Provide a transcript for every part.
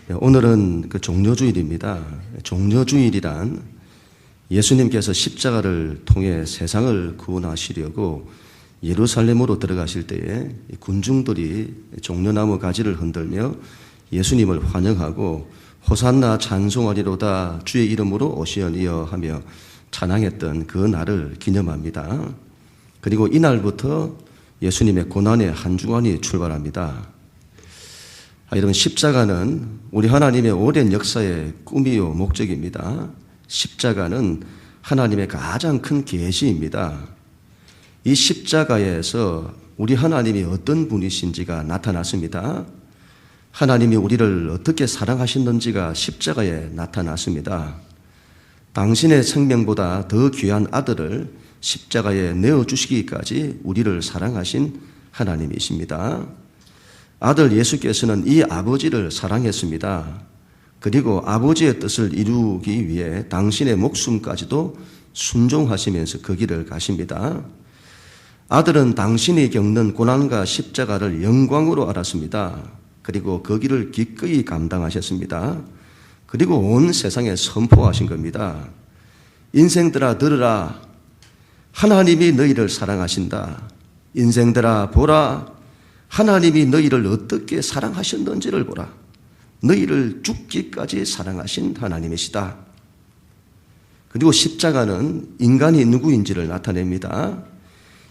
오늘은 그 종려주일입니다. 종려주일이란 예수님께서 십자가를 통해 세상을 구원하시려고 예루살렘으로 들어가실 때에 군중들이 종려나무 가지를 흔들며 예수님을 환영하고 호산나 찬송하리로다 주의 이름으로 오시오니여 하며 찬양했던 그 날을 기념합니다. 그리고 이날부터 예수님의 고난의 한 주간이 출발합니다. 여러분, 십자가는 우리 하나님의 오랜 역사의 꿈이요 목적입니다. 십자가는 하나님의 가장 큰 계시입니다. 이 십자가에서 우리 하나님이 어떤 분이신지가 나타났습니다. 하나님이 우리를 어떻게 사랑하셨는지가 십자가에 나타났습니다. 당신의 생명보다 더 귀한 아들을 십자가에 내어주시기까지 우리를 사랑하신 하나님이십니다. 아들 예수께서는 이 아버지를 사랑했습니다. 그리고 아버지의 뜻을 이루기 위해 당신의 목숨까지도 순종하시면서 그 길을 가십니다. 아들은 당신이 겪는 고난과 십자가를 영광으로 알았습니다. 그리고 그 길을 기꺼이 감당하셨습니다. 그리고 온 세상에 선포하신 겁니다. 인생들아 들으라. 하나님이 너희를 사랑하신다. 인생들아 보라. 하나님이 너희를 어떻게 사랑하셨는지를 보라. 너희를 죽기까지 사랑하신 하나님이시다. 그리고 십자가는 인간이 누구인지를 나타냅니다.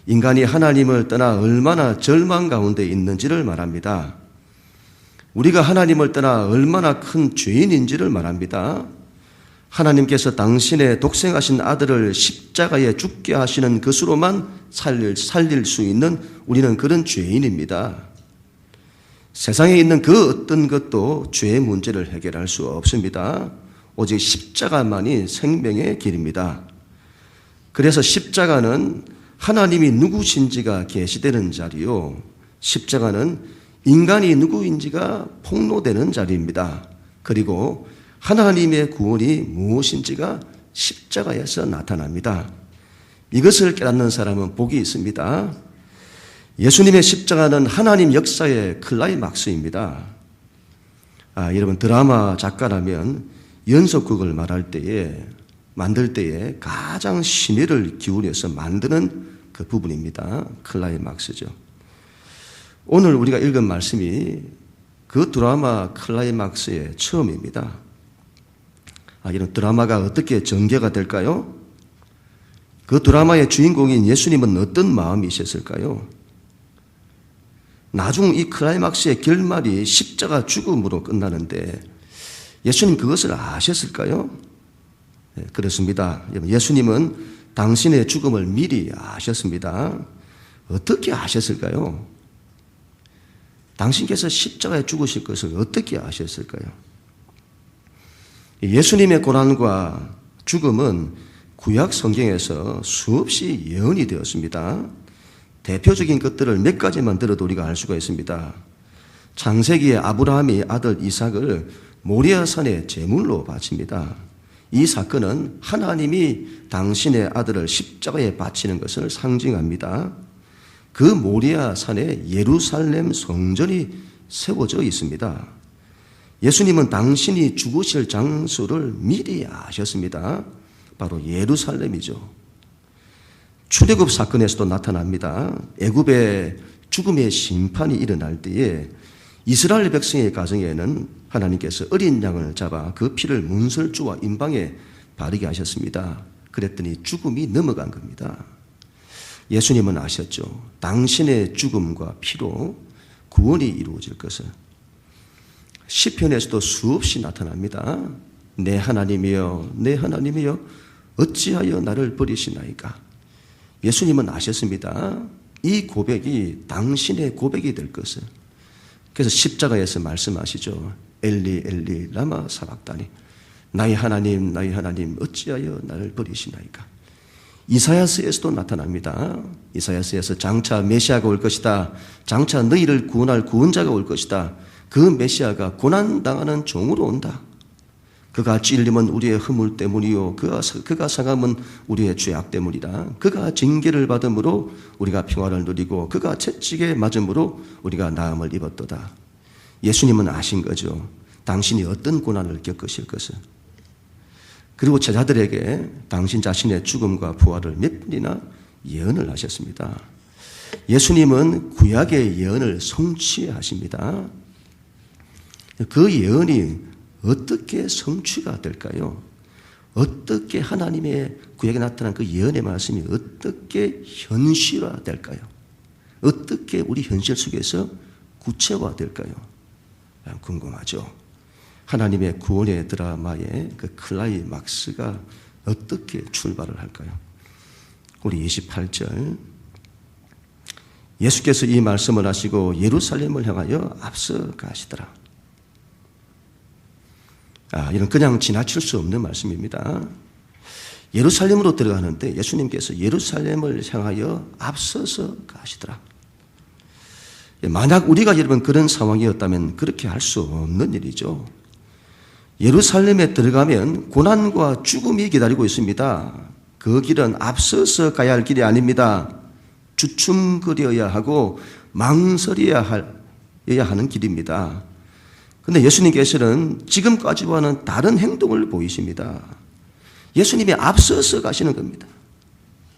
인간이 하나님을 떠나 얼마나 절망 가운데 있는지를 말합니다. 우리가 하나님을 떠나 얼마나 큰 죄인인지를 말합니다. 하나님께서 당신의 독생하신 아들을 십자가에 죽게 하시는 것으로만 살릴 수 있는 우리는 그런 죄인입니다. 세상에 있는 그 어떤 것도 죄의 문제를 해결할 수 없습니다. 오직 십자가만이 생명의 길입니다. 그래서 십자가는 하나님이 누구신지가 계시되는 자리요, 십자가는 인간이 누구인지가 폭로되는 자리입니다. 그리고 하나님의 구원이 무엇인지가 십자가에서 나타납니다. 이것을 깨닫는 사람은 복이 있습니다. 예수님의 십자가는 하나님 역사의 클라이막스입니다. 여러분, 드라마 작가라면 연속극을 만들 때에 가장 심혈을 기울여서 만드는 그 부분입니다. 클라이막스죠. 오늘 우리가 읽은 말씀이 그 드라마 클라이막스의 처음입니다. 이런 드라마가 어떻게 전개가 될까요? 그 드라마의 주인공인 예수님은 어떤 마음이셨을까요? 나중 이 클라이막스의 결말이 십자가 죽음으로 끝나는데 예수님 그것을 아셨을까요? 네, 그렇습니다. 예수님은 당신의 죽음을 미리 아셨습니다. 어떻게 아셨을까요? 당신께서 십자가에 죽으실 것을 어떻게 아셨을까요? 예수님의 고난과 죽음은 구약 성경에서 수없이 예언이 되었습니다. 대표적인 것들을 몇 가지만 들어도 우리가 알 수가 있습니다. 창세기에 아브라함이 아들 이삭을 모리아산에 제물로 바칩니다. 이 사건은 하나님이 당신의 아들을 십자가에 바치는 것을 상징합니다. 그 모리아산에 예루살렘 성전이 세워져 있습니다. 예수님은 당신이 죽으실 장소를 미리 아셨습니다. 바로 예루살렘이죠. 출애굽 사건에서도 나타납니다. 애굽의 죽음의 심판이 일어날 때에 이스라엘 백성의 가정에는 하나님께서 어린 양을 잡아 그 피를 문설주와 임방에 바르게 하셨습니다. 그랬더니 죽음이 넘어간 겁니다. 예수님은 아셨죠. 당신의 죽음과 피로 구원이 이루어질 것을. 시편에서도 수없이 나타납니다. 내 하나님이여, 내 하나님이여, 어찌하여 나를 버리시나이까. 예수님은 아셨습니다. 이 고백이 당신의 고백이 될 것을. 그래서 십자가에서 말씀하시죠. 엘리 엘리 라마 사박다니, 나의 하나님 어찌하여 나를 버리시나이까. 이사야서에서도 나타납니다. 이사야서에서 장차 메시아가 올 것이다. 장차 너희를 구원할 구원자가 올 것이다. 그 메시아가 고난당하는 종으로 온다. 그가 찔림은 우리의 허물 때문이요 그가 상함은 우리의 죄악 때문이다. 그가 징계를 받음으로 우리가 평화를 누리고 그가 채찍에 맞음으로 우리가 나음을 입었도다. 예수님은 아신 거죠. 당신이 어떤 고난을 겪으실 것을. 그리고 제자들에게 당신 자신의 죽음과 부활을 몇 번이나 예언을 하셨습니다. 예수님은 구약의 예언을 성취하십니다. 그 예언이 어떻게 성취가 될까요? 어떻게 하나님의 구약에 나타난 그 예언의 말씀이 어떻게 현실화될까요? 어떻게 우리 현실 속에서 구체화될까요? 궁금하죠? 하나님의 구원의 드라마의 그 클라이막스가 어떻게 출발을 할까요? 우리 28절, 예수께서 이 말씀을 하시고 예루살렘을 향하여 앞서 가시더라. 이런 그냥 지나칠 수 없는 말씀입니다. 예루살렘으로 들어가는데 예수님께서 예루살렘을 향하여 앞서서 가시더라. 만약 우리가 여러분 그런 상황이었다면 그렇게 할 수 없는 일이죠. 예루살렘에 들어가면 고난과 죽음이 기다리고 있습니다. 그 길은 앞서서 가야 할 길이 아닙니다. 주춤거려야 하고 망설여야 하는 길입니다. 그런데 예수님께서는 지금까지와는 다른 행동을 보이십니다. 예수님이 앞서서 가시는 겁니다.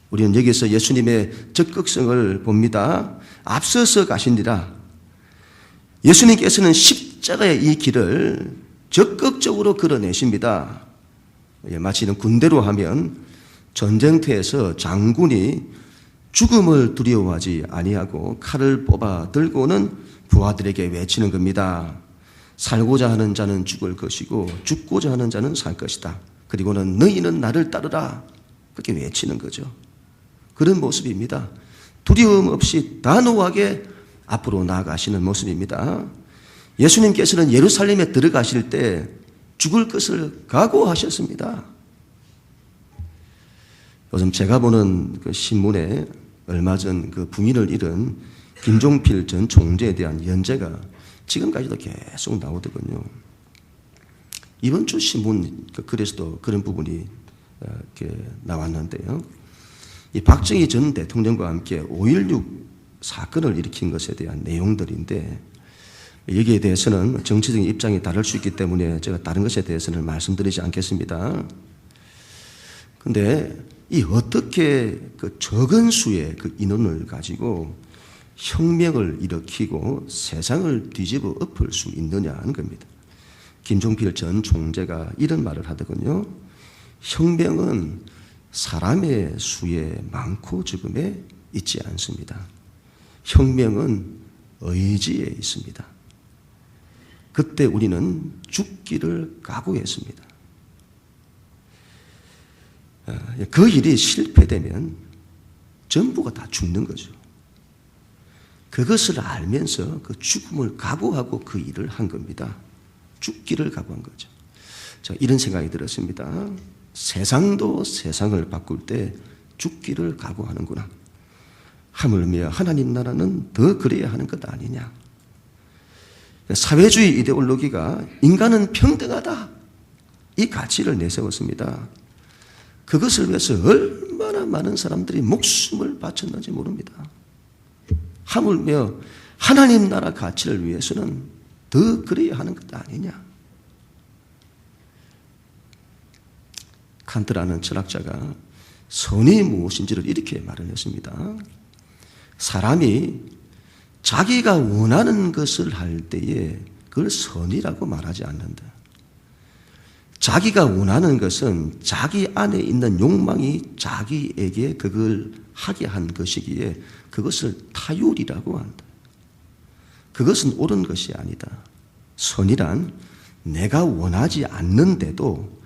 우리는 여기서 예수님의 적극성을 봅니다. 앞서서 가시니라. 예수님께서는 십자가의 이 길을 적극적으로 걸어내십니다. 마치 이런 군대로 하면 전쟁터에서 장군이 죽음을 두려워하지 아니하고 칼을 뽑아 들고는 부하들에게 외치는 겁니다. 살고자 하는 자는 죽을 것이고 죽고자 하는 자는 살 것이다. 그리고는 너희는 나를 따르라. 그렇게 외치는 거죠. 그런 모습입니다. 두려움 없이 단호하게 앞으로 나아가시는 모습입니다. 예수님께서는 예루살렘에 들어가실 때 죽을 것을 각오하셨습니다. 요즘 제가 보는 그 신문에 얼마 전 그 부인을 잃은 김종필 전 총재에 대한 연재가 지금까지도 계속 나오더군요. 이번 주 신문 글에서도 그런 부분이 이렇게 나왔는데요. 이 박정희 전 대통령과 함께 5.16 사건을 일으킨 것에 대한 내용들인데 여기에 대해서는 정치적인 입장이 다를 수 있기 때문에 제가 다른 것에 대해서는 말씀드리지 않겠습니다. 그런데 이 어떻게 그 적은 수의 그 인원을 가지고 혁명을 일으키고 세상을 뒤집어 엎을 수 있느냐 하는 겁니다. 김종필 전 총재가 이런 말을 하더군요. 혁명은 사람의 수에 많고 적음에 있지 않습니다. 혁명은 의지에 있습니다. 그때 우리는 죽기를 각오했습니다. 그 일이 실패되면 전부가 다 죽는 거죠. 그것을 알면서 그 죽음을 각오하고 그 일을 한 겁니다. 죽기를 각오한 거죠. 이런 생각이 들었습니다. 세상도 세상을 바꿀 때 죽기를 각오하는구나. 하물며 하나님 나라는 더 그래야 하는 것 아니냐. 사회주의 이데올로기가 인간은 평등하다. 이 가치를 내세웠습니다. 그것을 위해서 얼마나 많은 사람들이 목숨을 바쳤는지 모릅니다. 하물며 하나님 나라 가치를 위해서는 더 그래야 하는 것 아니냐. 칸트라는 철학자가 선이 무엇인지를 이렇게 말을 했습니다. 사람이 자기가 원하는 것을 할 때에 그걸 선이라고 말하지 않는다. 자기가 원하는 것은 자기 안에 있는 욕망이 자기에게 그걸 하게 한 것이기에 그것을 타율이라고 한다. 그것은 옳은 것이 아니다. 선이란 내가 원하지 않는데도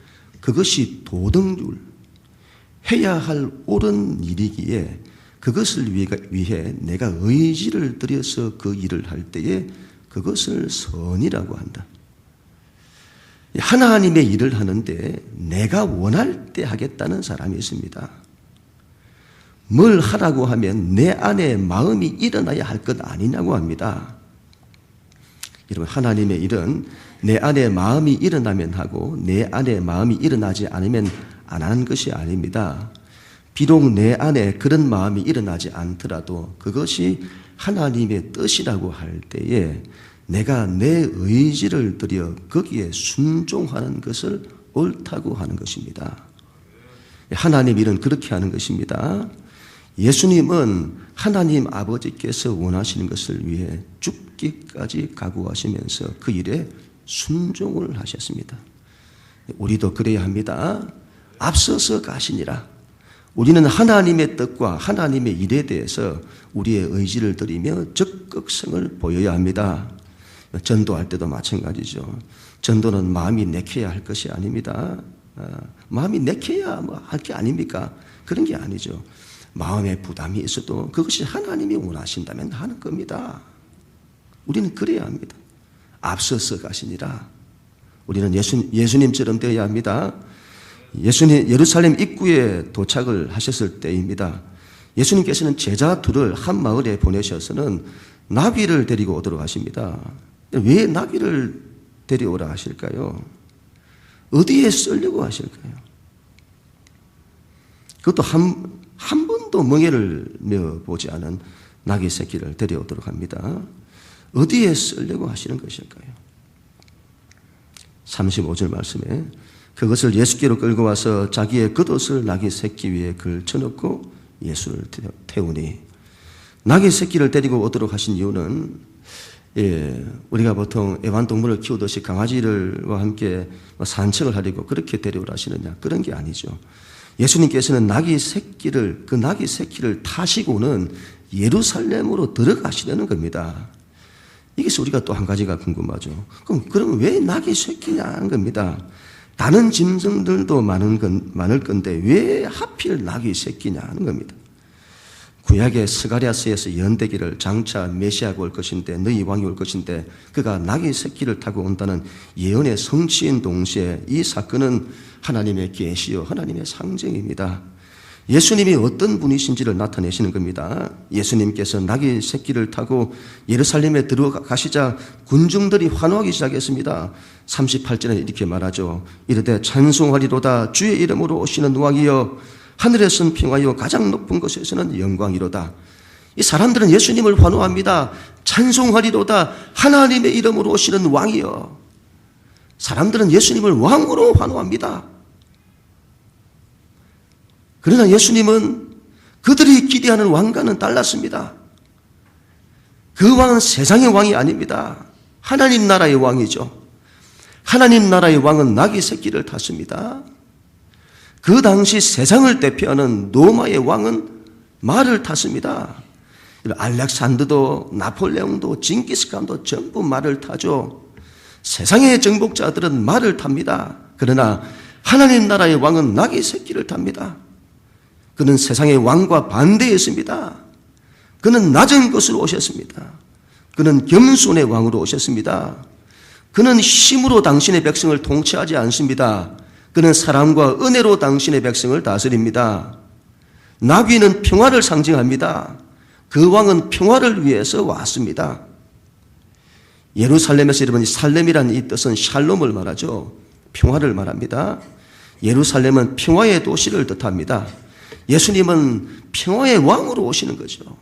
그것이 도덕률, 해야 할 옳은 일이기에 그것을 위해 내가 의지를 들여서 그 일을 할 때에 그것을 선이라고 한다. 하나님의 일을 하는데 내가 원할 때 하겠다는 사람이 있습니다. 뭘 하라고 하면 내 안에 마음이 일어나야 할 것 아니냐고 합니다. 여러분, 하나님의 일은 내 안에 마음이 일어나면 하고 내 안에 마음이 일어나지 않으면 안 하는 것이 아닙니다. 비록 내 안에 그런 마음이 일어나지 않더라도 그것이 하나님의 뜻이라고 할 때에 내가 내 의지를 들여 거기에 순종하는 것을 옳다고 하는 것입니다. 하나님 일은 그렇게 하는 것입니다. 예수님은 하나님 아버지께서 원하시는 것을 위해 죽기까지 각오하시면서 그 일에 순종을 하셨습니다. 우리도 그래야 합니다. 앞서서 가시니라. 우리는 하나님의 뜻과 하나님의 일에 대해서 우리의 의지를 들이며 적극성을 보여야 합니다. 전도할 때도 마찬가지죠. 전도는 마음이 내켜야 할 것이 아닙니다. 마음이 내켜야 할 게 아닙니까? 그런 게 아니죠. 마음에 부담이 있어도 그것이 하나님이 원하신다면 하는 겁니다. 우리는 그래야 합니다. 앞서서 가시니라. 우리는 예수님처럼 되어야 합니다. 예수님 예루살렘 입구에 도착을 하셨을 때입니다. 예수님께서는 제자 둘을 한 마을에 보내셔서는 나귀를 데리고 오도록 하십니다. 왜 나귀를 데려오라 하실까요? 어디에 쓰려고 하실까요? 그것도 한 번도 멍에를 메어보지 않은 나귀 새끼를 데려오도록 합니다. 어디에 쓰려고 하시는 것일까요? 35절 말씀에 그것을 예수께로 끌고 와서 자기의 겉옷을 나귀 새끼 위에 걸쳐놓고 예수를 태우니, 나귀 새끼를 데리고 오도록 하신 이유는 우리가 보통 애완동물을 키우듯이 강아지들과 함께 산책을 하려고 그렇게 데려오라 하시느냐, 그런 게 아니죠. 예수님께서는 나귀 새끼를 타시고는 예루살렘으로 들어가시려는 겁니다. 이게서 우리가 또 한 가지가 궁금하죠. 그럼 왜 나귀 새끼냐 하는 겁니다. 다른 짐승들도 많을 건데 왜 하필 나귀 새끼냐 하는 겁니다. 구약의 스가랴서에서 연대기를 장차 메시아가 올 것인데, 너희 왕이 올 것인데 그가 나귀 새끼를 타고 온다는 예언의 성취인 동시에 이 사건은 하나님의 계시요 하나님의 상징입니다. 예수님이 어떤 분이신지를 나타내시는 겁니다. 예수님께서 나귀 새끼를 타고 예루살렘에 들어가시자 군중들이 환호하기 시작했습니다. 38절에 이렇게 말하죠. 이르되 찬송하리로다 주의 이름으로 오시는 왕이여, 하늘에선 평화요 가장 높은 곳에서는 영광이로다. 이 사람들은 예수님을 환호합니다. 찬송하리로다 하나님의 이름으로 오시는 왕이여. 사람들은 예수님을 왕으로 환호합니다. 그러나 예수님은 그들이 기대하는 왕과는 달랐습니다. 그 왕은 세상의 왕이 아닙니다. 하나님 나라의 왕이죠. 하나님 나라의 왕은 나귀 새끼를 탔습니다. 그 당시 세상을 대표하는 로마의 왕은 말을 탔습니다. 알렉산더도 나폴레옹도 징기스칸도 전부 말을 타죠. 세상의 정복자들은 말을 탑니다. 그러나 하나님 나라의 왕은 나귀 새끼를 탑니다. 그는 세상의 왕과 반대했습니다. 그는 낮은 것으로 오셨습니다. 그는 겸손의 왕으로 오셨습니다. 그는 힘으로 당신의 백성을 통치하지 않습니다. 그는 사랑과 은혜로 당신의 백성을 다스립니다. 나귀는 평화를 상징합니다. 그 왕은 평화를 위해서 왔습니다. 예루살렘에서 여러분이 살렘이라는 이 뜻은 샬롬을 말하죠. 평화를 말합니다. 예루살렘은 평화의 도시를 뜻합니다. 예수님은 평화의 왕으로 오시는 거죠.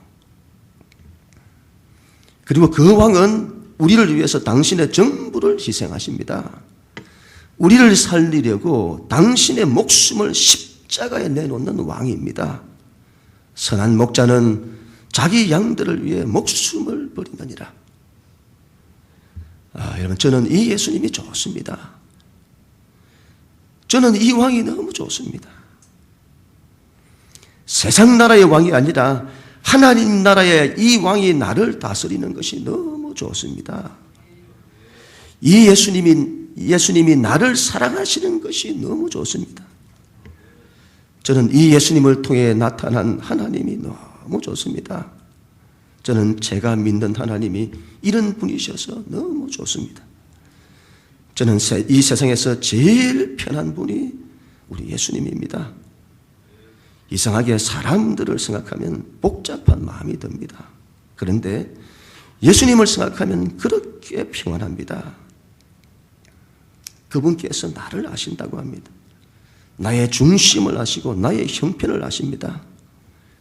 그리고 그 왕은 우리를 위해서 당신의 전부를 희생하십니다. 우리를 살리려고 당신의 목숨을 십자가에 내놓는 왕입니다. 선한 목자는 자기 양들을 위해 목숨을 버리느니라. 여러분, 저는 이 예수님이 좋습니다. 저는 이 왕이 너무 좋습니다. 세상 나라의 왕이 아니라 하나님 나라의 이 왕이 나를 다스리는 것이 너무 좋습니다. 이 예수님이 나를 사랑하시는 것이 너무 좋습니다. 저는 이 예수님을 통해 나타난 하나님이 너무 좋습니다. 저는 제가 믿는 하나님이 이런 분이셔서 너무 좋습니다. 저는 이 세상에서 제일 편한 분이 우리 예수님입니다. 이상하게 사람들을 생각하면 복잡한 마음이 듭니다. 그런데 예수님을 생각하면 그렇게 평안합니다. 그분께서 나를 아신다고 합니다. 나의 중심을 아시고 나의 형편을 아십니다.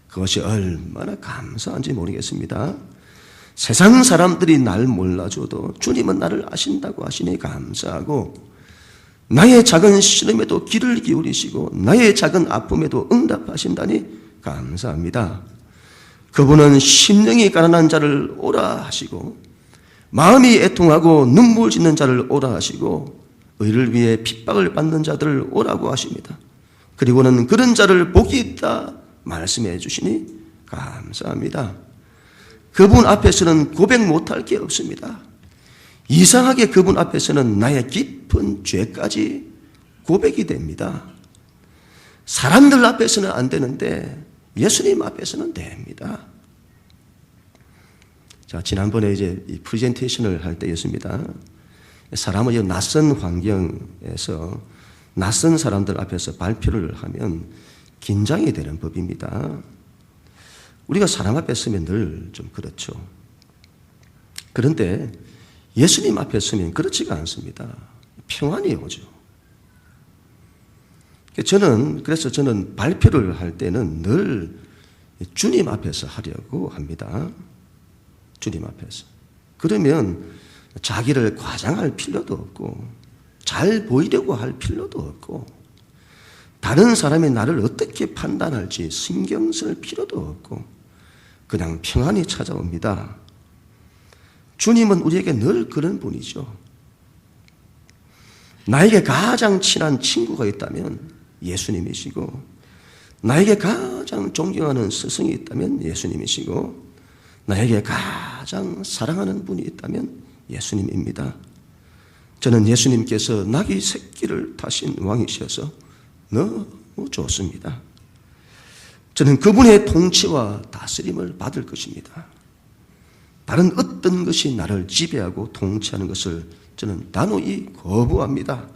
그것이 얼마나 감사한지 모르겠습니다. 세상 사람들이 날 몰라줘도 주님은 나를 아신다고 하시니 감사하고, 나의 작은 시름에도 귀를 기울이시고 나의 작은 아픔에도 응답하신다니 감사합니다. 그분은 심령이 가난한 자를 오라 하시고 마음이 애통하고 눈물 짓는 자를 오라 하시고 의를 위해 핍박을 받는 자들을 오라고 하십니다. 그리고는 그런 자를 복이 있다 말씀해 주시니 감사합니다. 그분 앞에서는 고백 못할 게 없습니다. 이상하게 그분 앞에서는 나의 깊은 죄까지 고백이 됩니다. 사람들 앞에서는 안 되는데 예수님 앞에서는 됩니다. 자, 지난번에 이제 이 프레젠테이션을 할 때였습니다. 사람은 낯선 환경에서 낯선 사람들 앞에서 발표를 하면 긴장이 되는 법입니다. 우리가 사람 앞에 서면 늘 좀 그렇죠. 그런데 예수님 앞에 서면 그렇지가 않습니다. 평안이 오죠. 그래서 저는 발표를 할 때는 늘 주님 앞에서 하려고 합니다. 주님 앞에서. 그러면 자기를 과장할 필요도 없고 잘 보이려고 할 필요도 없고 다른 사람이 나를 어떻게 판단할지 신경 쓸 필요도 없고 그냥 평안이 찾아옵니다. 주님은 우리에게 늘 그런 분이죠. 나에게 가장 친한 친구가 있다면 예수님이시고 나에게 가장 존경하는 스승이 있다면 예수님이시고 나에게 가장 사랑하는 분이 있다면 예수님입니다. 저는 예수님께서 나귀 새끼를 타신 왕이셔서 너무 좋습니다. 저는 그분의 통치와 다스림을 받을 것입니다. 다른 어떤 것이 나를 지배하고 통치하는 것을 저는 단호히 거부합니다.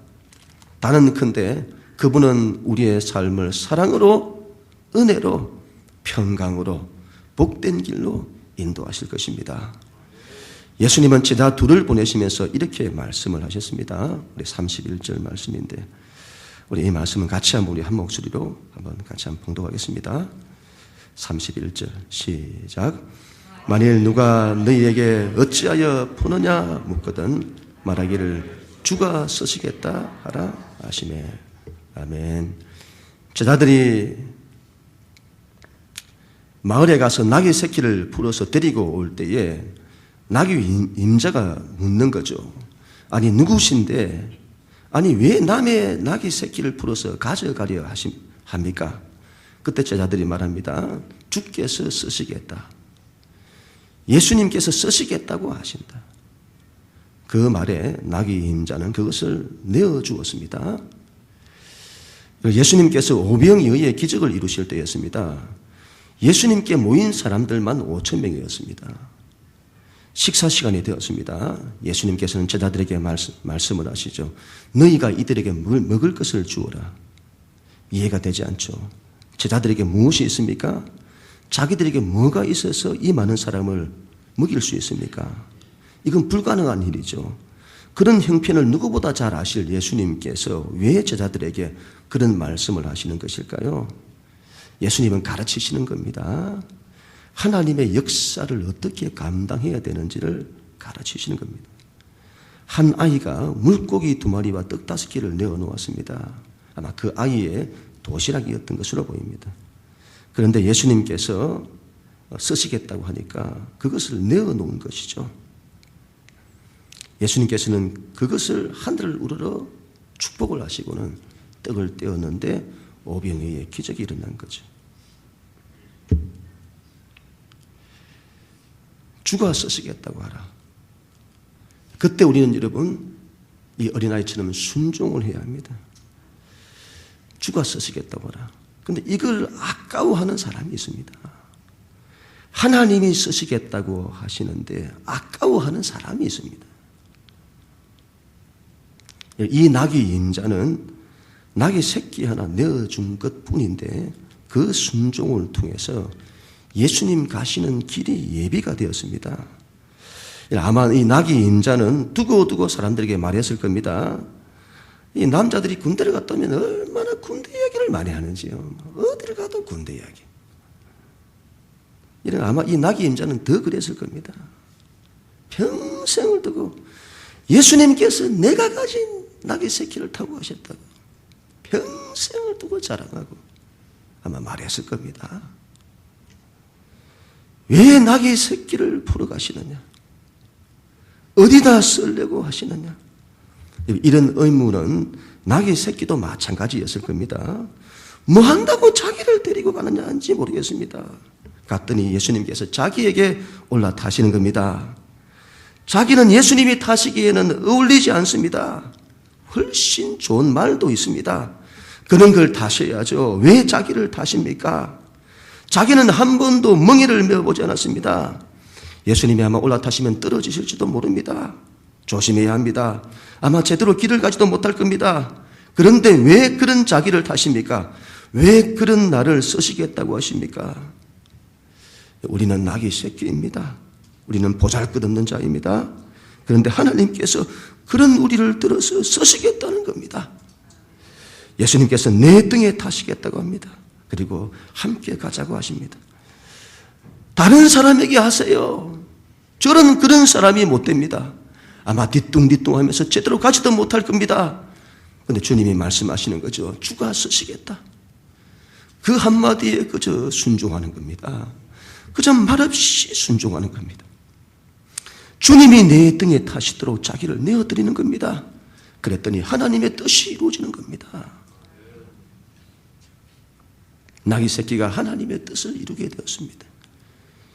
단언컨대 그분은 우리의 삶을 사랑으로, 은혜로, 평강으로, 복된 길로 인도하실 것입니다. 예수님은 제자 둘을 보내시면서 이렇게 말씀을 하셨습니다. 우리 31절 말씀인데 우리 이 말씀은 같이 한번 우리 한 목소리로 한번 같이 한번 봉독하겠습니다. 31절 시작. 만일 누가 너희에게 어찌하여 푸느냐 묻거든 말하기를 주가 쓰시겠다 하라 하시매. 아멘. 제자들이 마을에 가서 나귀 새끼를 풀어서 데리고 올 때에 나귀 임자가 묻는 거죠. 아니 누구신데 아니 왜 남의 나귀 새끼를 풀어서 가져가려 합니까? 그때 제자들이 말합니다. 주께서 쓰시겠다. 예수님께서 쓰시겠다고 하신다. 그 말에 나귀 임자는 그것을 내어주었습니다. 예수님께서 오병이어의 기적을 이루실 때였습니다. 예수님께 모인 사람들만 5,000명이었습니다. 식사 시간이 되었습니다. 예수님께서는 제자들에게 말씀을 하시죠. 너희가 이들에게 먹을 것을 주어라. 이해가 되지 않죠. 제자들에게 무엇이 있습니까? 자기들에게 뭐가 있어서 이 많은 사람을 먹일 수 있습니까? 이건 불가능한 일이죠. 그런 형편을 누구보다 잘 아실 예수님께서 왜 제자들에게 그런 말씀을 하시는 것일까요? 예수님은 가르치시는 겁니다. 하나님의 역사를 어떻게 감당해야 되는지를 가르치시는 겁니다. 한 아이가 물고기 2마리와 떡 5개를 내어놓았습니다. 아마 그 아이의 도시락이었던 것으로 보입니다. 그런데 예수님께서 쓰시겠다고 하니까 그것을 내어놓은 것이죠. 예수님께서는 그것을 하늘을 우러러 축복을 하시고는 떡을 떼었는데 오병이어의 기적이 일어난 거죠. 주가 쓰시겠다고 하라. 그때 우리는 여러분 이 어린아이처럼 순종을 해야 합니다. 주가 쓰시겠다고 하라. 그런데 이걸 아까워하는 사람이 있습니다. 하나님이 쓰시겠다고 하시는데 아까워하는 사람이 있습니다. 이 나귀 임자는 나귀 새끼 하나 내어준 것뿐인데 그 순종을 통해서 예수님 가시는 길이 예비가 되었습니다. 아마 이 나귀 임자는 두고두고 사람들에게 말했을 겁니다. 이 남자들이 군대를 갔다 오면 얼마나 군대 이야기를 많이 하는지요. 어디를 가도 군대 이야기. 아마 이 나귀 임자는 더 그랬을 겁니다. 평생을 두고 예수님께서 내가 가진 낙의 새끼를 타고 가셨다고 평생을 두고 자랑하고 아마 말했을 겁니다. 왜 낙의 새끼를 풀어 가시느냐? 어디다 쓰려고 하시느냐? 이런 의문은 낙의 새끼도 마찬가지였을 겁니다. 뭐 한다고 자기를 데리고 가느냐인지 모르겠습니다. 갔더니 예수님께서 자기에게 올라타시는 겁니다. 자기는 예수님이 타시기에는 어울리지 않습니다. 훨씬 좋은 말도 있습니다. 그런 걸 타셔야죠. 왜 자기를 타십니까? 자기는 한 번도 멍에를 메어보지 않았습니다. 예수님이 아마 올라타시면 떨어지실지도 모릅니다. 조심해야 합니다. 아마 제대로 길을 가지도 못할 겁니다. 그런데 왜 그런 자기를 타십니까? 왜 그런 나를 쓰시겠다고 하십니까? 우리는 낙의 새끼입니다. 우리는 보잘것없는 자입니다. 그런데 하나님께서 그런 우리를 들어서 쓰시겠다는 겁니다. 예수님께서 내 등에 타시겠다고 합니다. 그리고 함께 가자고 하십니다. 다른 사람에게 하세요. 저는 그런 사람이 못 됩니다. 아마 뒤뚱뒤뚱하면서 제대로 가지도 못할 겁니다. 그런데 주님이 말씀하시는 거죠. 주가 쓰시겠다. 그 한마디에 그저 순종하는 겁니다. 그저 말없이 순종하는 겁니다. 주님이 내 등에 타시도록 자기를 내어드리는 겁니다. 그랬더니 하나님의 뜻이 이루어지는 겁니다. 낙의 새끼가 하나님의 뜻을 이루게 되었습니다.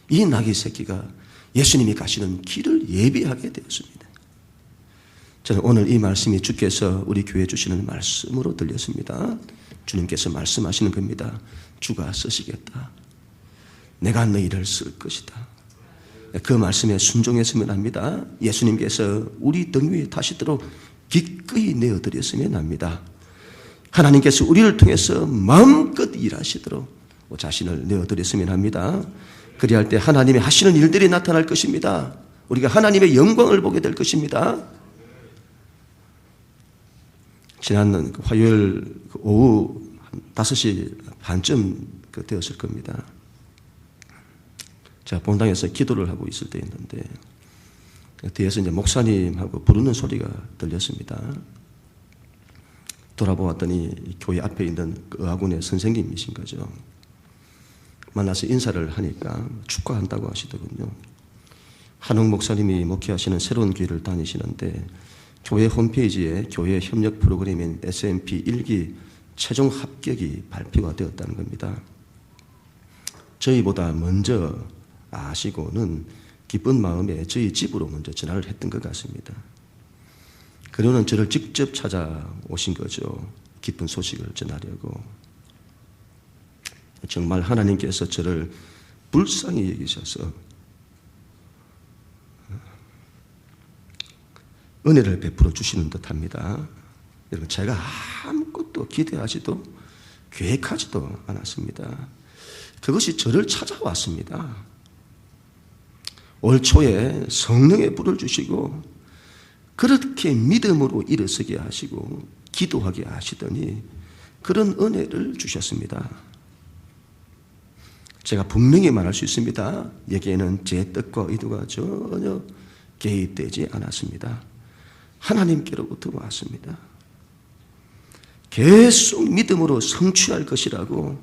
이 낙의 새끼가 예수님이 가시는 길을 예비하게 되었습니다. 저는 오늘 이 말씀이 주께서 우리 교회에 주시는 말씀으로 들렸습니다. 주님께서 말씀하시는 겁니다. 주가 쓰시겠다. 내가 너희를 쓸 것이다. 그 말씀에 순종했으면 합니다. 예수님께서 우리 등 위에 타시도록 기꺼이 내어드렸으면 합니다. 하나님께서 우리를 통해서 마음껏 일하시도록 자신을 내어드렸으면 합니다. 그리할 때 하나님이 하시는 일들이 나타날 것입니다. 우리가 하나님의 영광을 보게 될 것입니다. 지난 화요일 오후 5시 반쯤 되었을 겁니다. 제가 본당에서 기도를 하고 있을 때였는데 뒤에서 이제 목사님하고 부르는 소리가 들렸습니다. 돌아보았더니 교회 앞에 있는 그 의학원의 선생님이신 거죠. 만나서 인사를 하니까 축하한다고 하시더군요. 한웅 목사님이 목회하시는 새로운 교회를 다니시는데 교회 홈페이지에 교회 협력 프로그램인 SMP 1기 최종 합격이 발표가 되었다는 겁니다. 저희보다 먼저 아시고는 기쁜 마음에 저희 집으로 먼저 전화를 했던 것 같습니다. 그러는 저를 직접 찾아오신 거죠. 기쁜 소식을 전하려고. 정말 하나님께서 저를 불쌍히 여기셔서 은혜를 베풀어 주시는 듯합니다. 여러분, 제가 아무것도 기대하지도 계획하지도 않았습니다. 그것이 저를 찾아왔습니다. 올 초에 성령의 불을 주시고 그렇게 믿음으로 일어서게 하시고 기도하게 하시더니 그런 은혜를 주셨습니다. 제가 분명히 말할 수 있습니다. 여기에는 제 뜻과 의도가 전혀 개입되지 않았습니다. 하나님께로부터 왔습니다. 계속 믿음으로 성취할 것이라고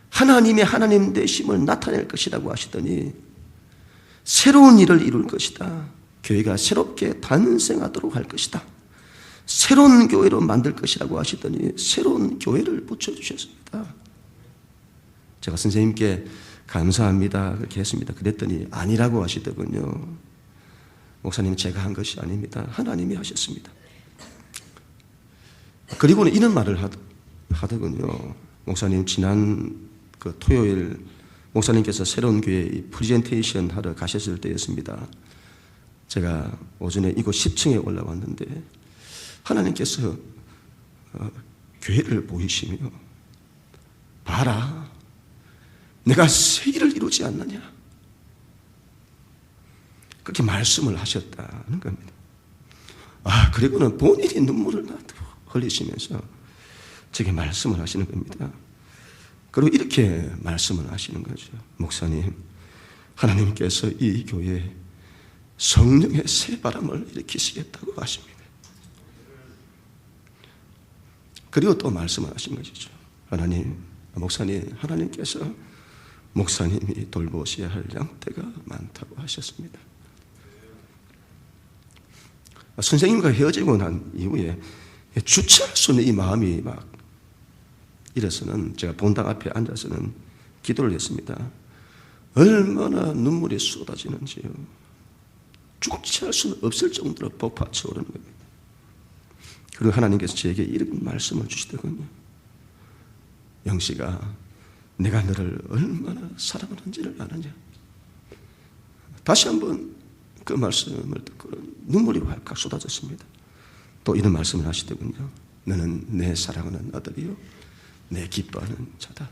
하나님의 하나님 되심을 나타낼 것이라고 하시더니 새로운 일을 이룰 것이다. 교회가 새롭게 탄생하도록 할 것이다. 새로운 교회로 만들 것이라고 하시더니 새로운 교회를 붙여주셨습니다. 제가 선생님께 감사합니다 그렇게 했습니다. 그랬더니 아니라고 하시더군요. 목사님, 제가 한 것이 아닙니다. 하나님이 하셨습니다. 그리고는 이런 말을 하더군요. 목사님, 지난 그 토요일 목사님께서 새로운 교회 프레젠테이션 하러 가셨을 때였습니다. 제가 오전에 이곳 10층에 올라왔는데 하나님께서 교회를 보이시며 봐라, 내가 새 일을 이루지 않느냐, 그렇게 말씀을 하셨다는 겁니다. 그리고는 본인이 눈물을 흘리시면서 제게 말씀을 하시는 겁니다. 그리고 이렇게 말씀을 하시는 거죠. 목사님, 하나님께서 이 교회에 성령의 새 바람을 일으키시겠다고 하십니다. 그리고 또 말씀을 하신 것이죠. 목사님, 하나님께서 목사님이 돌보셔야 할 양떼가 많다고 하셨습니다. 선생님과 헤어지고 난 이후에 주체할 수 있는 이 마음이 막 이래서는 제가 본당 앞에 앉아서는 기도를 했습니다. 얼마나 눈물이 쏟아지는지요. 주체할 수는 없을 정도로 폭파쳐 오르는 겁니다. 그리고 하나님께서 저에게 이런 말씀을 주시더군요. 영씨가 내가 너를 얼마나 사랑하는지를 아느냐. 다시 한번 그 말씀을 듣고 눈물이 활칵 쏟아졌습니다. 또 이런 말씀을 하시더군요. 너는 내 사랑하는 아들이요 내 기뻐하는 자다.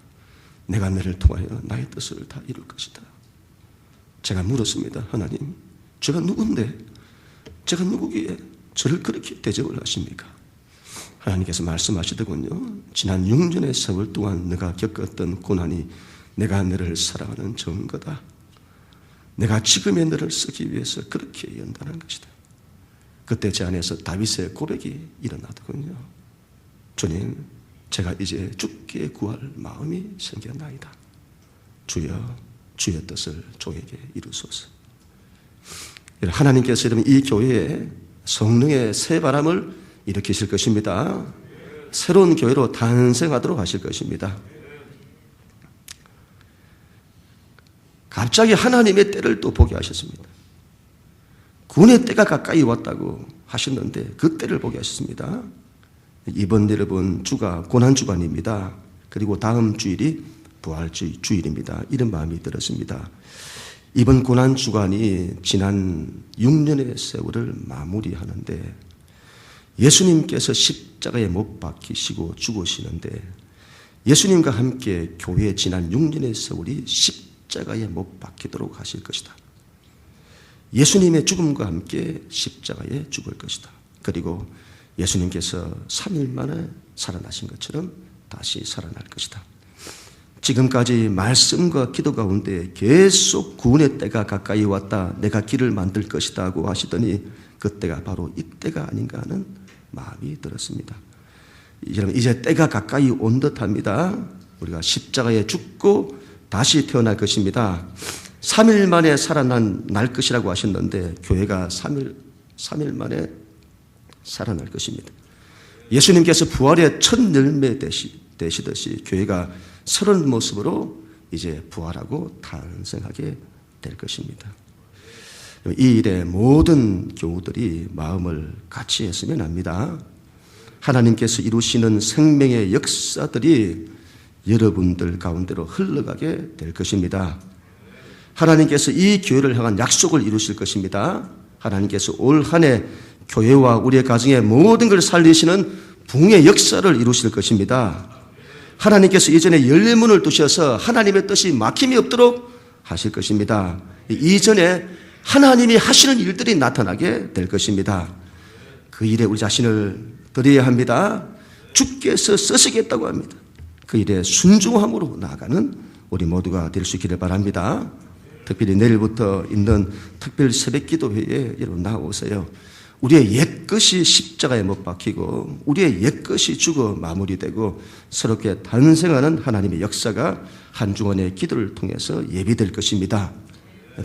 내가 너를 통하여 나의 뜻을 다 이룰 것이다. 제가 물었습니다. 하나님, 제가 누군데 제가 누구기에 저를 그렇게 대접을 하십니까? 하나님께서 말씀하시더군요. 지난 6년의 세월 동안 네가 겪었던 고난이 내가 너를 사랑하는 증거다. 내가 지금의 너를 쓰기 위해서 그렇게 연단한 것이다. 그때 제 안에서 다윗의 고백이 일어나더군요. 주님, 제가 이제 죽게 구할 마음이 생겼나이다. 주여, 주의 뜻을 종에게 이루소서. 하나님께서 여러분 이 교회에 성령의 새 바람을 일으키실 것입니다. 새로운 교회로 탄생하도록 하실 것입니다. 갑자기 하나님의 때를 또 보게 하셨습니다. 구원의 때가 가까이 왔다고 하셨는데 그 때를 보게 하셨습니다. 이번 여러분 주가 고난주간입니다. 그리고 다음 주일이 부활주일입니다. 이런 마음이 들었습니다. 이번 고난주간이 지난 6년의 세월을 마무리하는데 예수님께서 십자가에 못 박히시고 죽으시는데 예수님과 함께 교회에 지난 6년의 세월이 십자가에 못 박히도록 하실 것이다. 예수님의 죽음과 함께 십자가에 죽을 것이다. 그리고 예수님께서 3일 만에 살아나신 것처럼 다시 살아날 것이다. 지금까지 말씀과 기도 가운데 계속 구원의 때가 가까이 왔다. 내가 길을 만들 것이다 하고 하시더니 그때가 바로 이때가 아닌가 하는 마음이 들었습니다. 여러분 이제 때가 가까이 온 듯합니다. 우리가 십자가에 죽고 다시 태어날 것입니다. 3일 만에 살아날 것이라고 하셨는데 교회가 3일 만에 살아날 것입니다. 예수님께서 부활의 첫 열매 되시듯이 교회가 새로운 모습으로 이제 부활하고 탄생하게 될 것입니다. 이 일에 모든 교우들이 마음을 같이 했으면 합니다. 하나님께서 이루시는 생명의 역사들이 여러분들 가운데로 흘러가게 될 것입니다. 하나님께서 이 교회를 향한 약속을 이루실 것입니다. 하나님께서 올 한 해 교회와 우리의 가정의 모든 걸 살리시는 붕의 역사를 이루실 것입니다. 하나님께서 이전에 열문을 두셔서 하나님의 뜻이 막힘이 없도록 하실 것입니다. 이전에 하나님이 하시는 일들이 나타나게 될 것입니다. 그 일에 우리 자신을 드려야 합니다. 주께서 쓰시겠다고 합니다. 그 일에 순종함으로 나아가는 우리 모두가 될 수 있기를 바랍니다. 특별히 내일부터 있는 특별 새벽기도회에 여러분 나오세요. 우리의 옛것이 십자가에 못 박히고 우리의 옛것이 죽어 마무리되고 새롭게 탄생하는 하나님의 역사가 한 주간의 기도를 통해서 예비될 것입니다.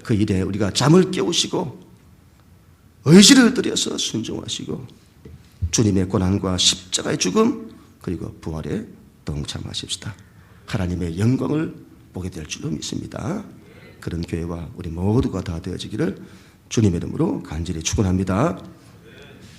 그 일에 우리가 잠을 깨우시고 의지를 들여서 순종하시고 주님의 고난과 십자가의 죽음 그리고 부활에 동참하십시다. 하나님의 영광을 보게 될 줄로 믿습니다. 그런 교회와 우리 모두가 다 되어지기를 주님의 이름으로 간절히 축원합니다.